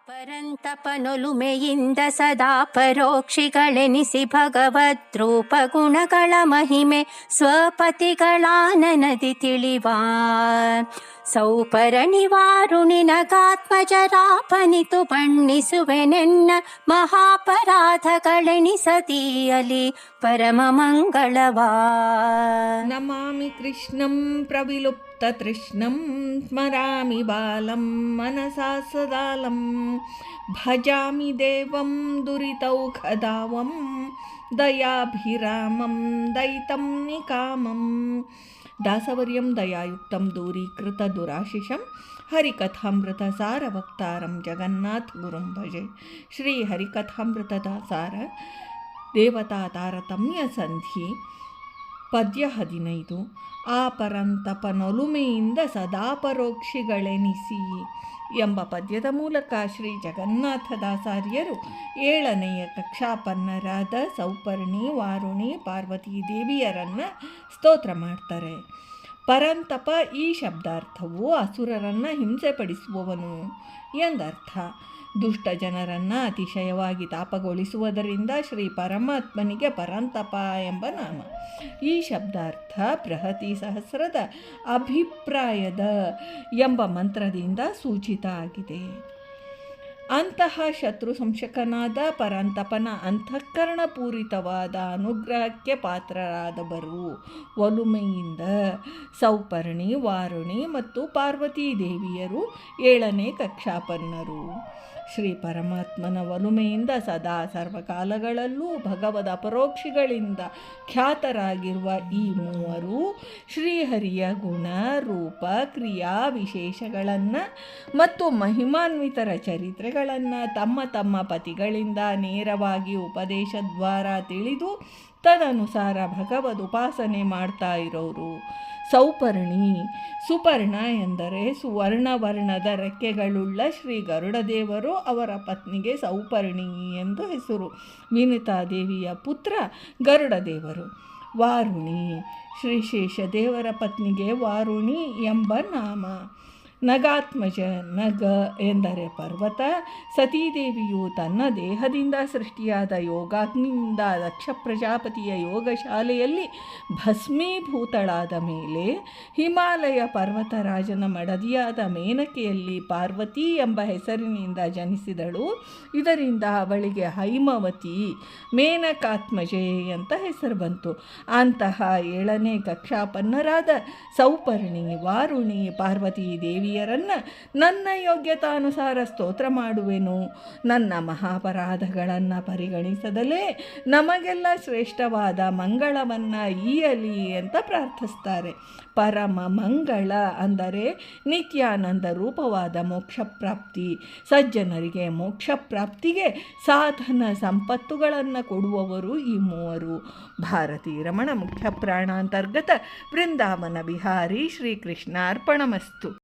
ಪರಂತಪನೊಲುಮೆಯಿಂದ ಸದಾ ಪರೋಕ್ಷಿಗಳೆನಿಸಿ ಭಗವದ್ರೂಪ ಗುಣಗಳ ಮಹಿಮೆ ಸ್ವಪತಿಗಳಾನನದಿ ತಿಳಿವಾ ಸೌಪರಣಿವಾರುಣಿ ನಗಾತ್ಮಜರಾಪನಿತು ಬಣ್ಣಿಸುವೆನೆನ್ನ ಮಹಾಪರಾಧಗಳೆನಿಸದೀಯಲಿ ಪರಮ ಮಂಗಳವಾ. ನಮಾಮಿ ಕೃಷ್ಣಂ ಪ್ರವಿಲುಪ್ತತೃಷ್ಣಂ ಸ್ಮರಾಮಿ ಬಾಲಂ ಮನಸಾ ಸದಾಲಂ ಭಜಾಮಿ ದೇವಂ ದುರಿತೌಖದಾವಂ ದಯಾಭಿರಾಮಂ ದಯಿತಂ ನಿಕಾಮಂ ದಾಸವರ್ಯಂ ದಯಾಯುಕ್ತಂ ದೂರೀಕೃತ ದುರಾಶಿಷಂ ಹರಿಕಥಾಮೃತ ಸಾರವಕ್ತಾರಂ ಜಗನ್ನಾಥ ಗುರುಂ ಭಜೆ. ಶ್ರೀ ಹರಿಕಥಾಮೃತದ ಸಾರ ದೇವತಾ ತಾರತಮ್ಯ ಸಂಧಿ ಪದ್ಯ 15. ಆ ಪರಂತಪನೊಲುಮೆಯಿಂದ ಸದಾ ಪರೋಕ್ಷಿಗಳೆನಿಸಿ ಎಂಬ ಪದ್ಯದ ಮೂಲಕ ಶ್ರೀ ಜಗನ್ನಾಥದಾಸಾರ್ಯರು 7ನೆಯ ಕಕ್ಷಾಪನ್ನರಾದ ಸೌಪರ್ಣಿ, ವಾರುಣಿ, ಪಾರ್ವತೀ ದೇವಿಯರನ್ನು ಸ್ತೋತ್ರ ಮಾಡ್ತಾರೆ. ಪರಂತಪ ಈ ಶಬ್ದಾರ್ಥವು ಅಸುರರನ್ನು ಹಿಂಸೆಪಡಿಸುವವನು ಎಂದರ್ಥ. ದುಷ್ಟ ಜನರನ್ನು ಅತಿಶಯವಾಗಿ ತಾಪಗೊಳಿಸುವುದರಿಂದ ಶ್ರೀ ಪರಮಾತ್ಮನಿಗೆ ಪರಂತಪ ಎಂಬ ನಾಮ. ಈ ಶಬ್ದಾರ್ಥ ಬೃಹತಿ ಸಹಸ್ರದ ಅಭಿಪ್ರಾಯದ ಎಂಬ ಮಂತ್ರದಿಂದ ಸೂಚಿತ ಆಗಿದೆ. ಅಂತಹ ಶತ್ರು ಸಂಶಕನಾದ ಪರಂತಪನ ಅಂತಃಕರಣಪೂರಿತವಾದ ಅನುಗ್ರಹಕ್ಕೆ ಪಾತ್ರರಾದವರು ಒಲುಮೆಯಿಂದ ಸೌಪರ್ಣಿ, ವಾರುಣಿ ಮತ್ತು ಪಾರ್ವತೀ ದೇವಿಯರು 7ನೇ ಕಕ್ಷಾಪನ್ನರು. ಶ್ರೀ ಪರಮಾತ್ಮನ ಒಲುಮೆಯಿಂದ ಸದಾ ಸರ್ವಕಾಲಗಳಲ್ಲೂ ಭಗವದ್ ಅಪರೋಕ್ಷಿಗಳಿಂದ ಖ್ಯಾತರಾಗಿರುವ ಈ ಮೂವರು ಶ್ರೀಹರಿಯ ಗುಣ, ರೂಪ, ಕ್ರಿಯಾ ವಿಶೇಷಗಳನ್ನು ಮತ್ತು ಮಹಿಮಾನ್ವಿತರ ಚರಿತ್ರೆಗಳನ್ನು ತಮ್ಮ ತಮ್ಮ ಪತಿಗಳಿಂದ ನೇರವಾಗಿ ಉಪದೇಶದ್ವಾರ ತಿಳಿದು ತದನುಸಾರ ಭಗವದ್ ಉಪಾಸನೆ ಮಾಡ್ತಾ ಇರೋರು. ಸೌಪರ್ಣಿ, ಸುಪರ್ಣ ಎಂದರೆ ಸುವರ್ಣವರ್ಣದ ರೆಕ್ಕೆಗಳುಳ್ಳ ಶ್ರೀ ಗರುಡದೇವರು ಅವರ ಪತ್ನಿಗೆ ಸೌಪರ್ಣಿ ಎಂದು ಹೆಸರು. ವಿನಿತಾದೇವಿಯ ಪುತ್ರ ಗರುಡದೇವರು. ವಾರುಣಿ, ಶ್ರೀಶೇಷದೇವರ ಪತ್ನಿಗೆ ವಾರುಣಿ ಎಂಬ ನಾಮ. ನಗಾತ್ಮಜ, ನಗ ಎಂದರೆ ಪರ್ವತ. ಸತೀದೇವಿಯು ತನ್ನ ದೇಹದಿಂದ ಸೃಷ್ಟಿಯಾದ ಯೋಗಾಗ್ನಿಯಿಂದ ದಕ್ಷ ಪ್ರಜಾಪತಿಯ ಯೋಗಶಾಲೆಯಲ್ಲಿ ಭಸ್ಮೀಭೂತಳಾದ ಮೇಲೆ ಹಿಮಾಲಯ ಪರ್ವತರಾಜನ ಮಡದಿಯಾದ ಮೇನಕೆಯಲ್ಲಿ ಪಾರ್ವತಿ ಎಂಬ ಹೆಸರಿನಿಂದ ಜನಿಸಿದಳು. ಇದರಿಂದ ಅವಳಿಗೆ ಹೈಮವತಿ, ಮೇನಕಾತ್ಮಜೆ ಅಂತ ಹೆಸರು ಬಂತು. ಅಂತಹ 7ನೇ ಕಕ್ಷಾಪನ್ನರಾದ ಸೌಪರ್ಣಿ, ವಾರುಣಿ, ಪಾರ್ವತೀ ದೇವಿಯರನ್ನು ನನ್ನ ಯೋಗ್ಯತಾನುಸಾರ ಸ್ತೋತ್ರ ಮಾಡುವೆನು. ನನ್ನ ಮಹಾಪರಾಧಗಳನ್ನು ಪರಿಗಣಿಸದಲೇ ನಮಗೆಲ್ಲ ಶ್ರೇಷ್ಠವಾದ ಮಂಗಳವನ್ನು ಈಯಲಿ ಅಂತ ಪ್ರಾರ್ಥಿಸ್ತಾರೆ. ಪರಮ ಮಂಗಳ ಅಂದರೆ ನಿತ್ಯಾನಂದ ರೂಪವಾದ ಮೋಕ್ಷಪ್ರಾಪ್ತಿ. ಸಜ್ಜನರಿಗೆ ಮೋಕ್ಷಪ್ರಾಪ್ತಿಗೆ ಸಾಧನ ಸಂಪತ್ತುಗಳನ್ನು ಕೊಡುವವರು ಈ ಮೂವರು. ಭಾರತೀ ರಮಣ ಮುಖ್ಯ ಪ್ರಾಣಾಂತರ್ಗತ ವೃಂದಾವನ ಬಿಹಾರಿ ಶ್ರೀಕೃಷ್ಣ ಅರ್ಪಣಮಸ್ತು.